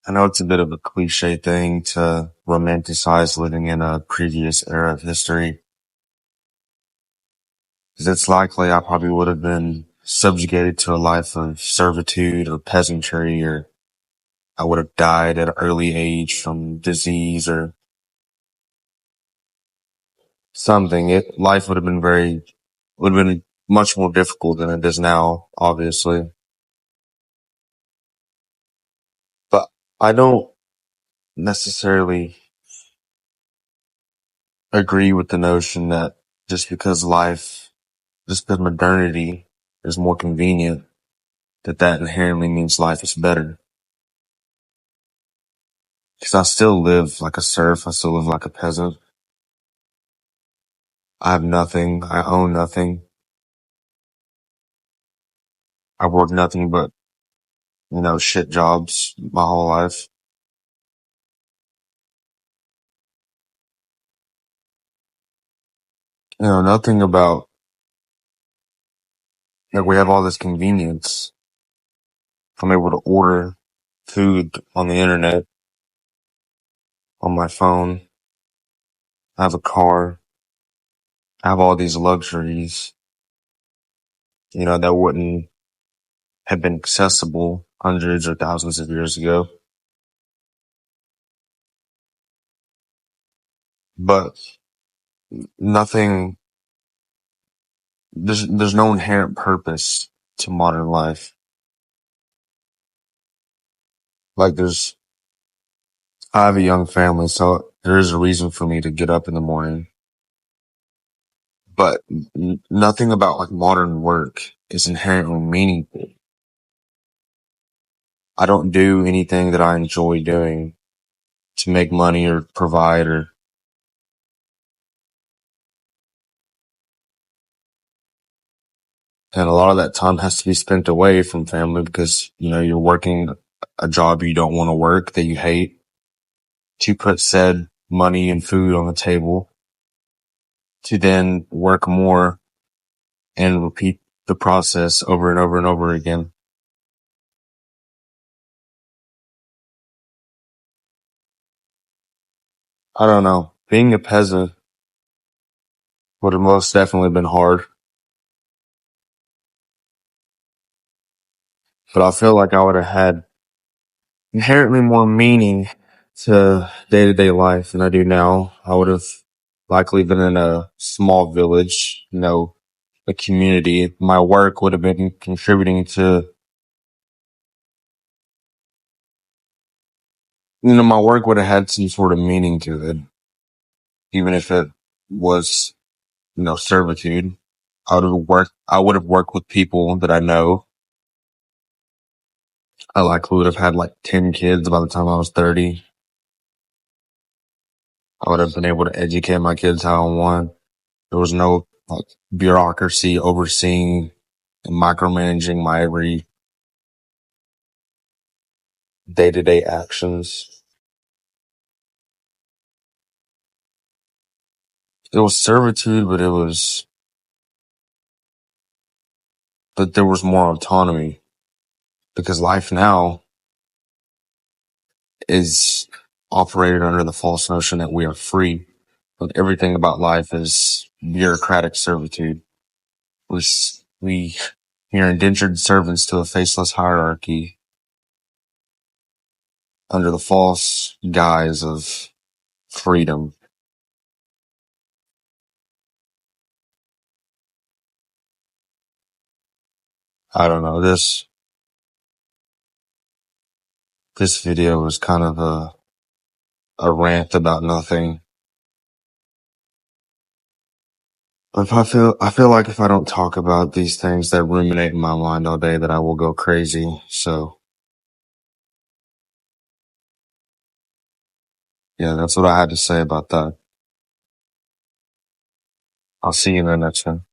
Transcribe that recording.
I know it's a bit of a cliche thing to romanticize living in a previous era of history, because it's likely I probably would have been subjugated to a life of servitude or peasantry, or I would have died at an early age from disease or something. Life would have been much more difficult than it is now, obviously. But I don't necessarily agree with the notion that just because just because modernity is more convenient, that inherently means life is better. Because I still live like a serf. I still live like a peasant. I have nothing. I own nothing. I work nothing but, shit jobs my whole life. Nothing about, like, we have all this convenience. I'm able to order food on the internet, on my phone. I have a car. I have all these luxuries, that wouldn't have been accessible hundreds or thousands of years ago. But nothing, there's no inherent purpose to modern life. Like I have a young family, so there is a reason for me to get up in the morning. But nothing about like modern work is inherently meaningful. I don't do anything that I enjoy doing to make money or provide and a lot of that time has to be spent away from family because, you're working a job you don't want to work, that you hate, to put said money and food on the table, to then work more and repeat the process over and over and over again. I don't know. Being a peasant would have most definitely been hard, but I feel like I would have had inherently more meaning to day to day life than I do now. I would have likely been in a small village, a community. My work would have been contributing to, my work would have had some sort of meaning to it, even if it was, servitude. I would have worked with people that I know. I likely would have had like 10 kids by the time I was 30. I would have been able to educate my kids how I want. There was no like bureaucracy overseeing and micromanaging my every day to day actions. It was servitude, but there was more autonomy because life now is operated under the false notion that we are free. But everything about life is bureaucratic servitude. We are indentured servants to a faceless hierarchy under the false guise of freedom. I don't know. This video was kind of a rant about nothing. I feel like if I don't talk about these things that ruminate in my mind all day, that I will go crazy. So yeah, that's what I had to say about that. I'll see you in the next one.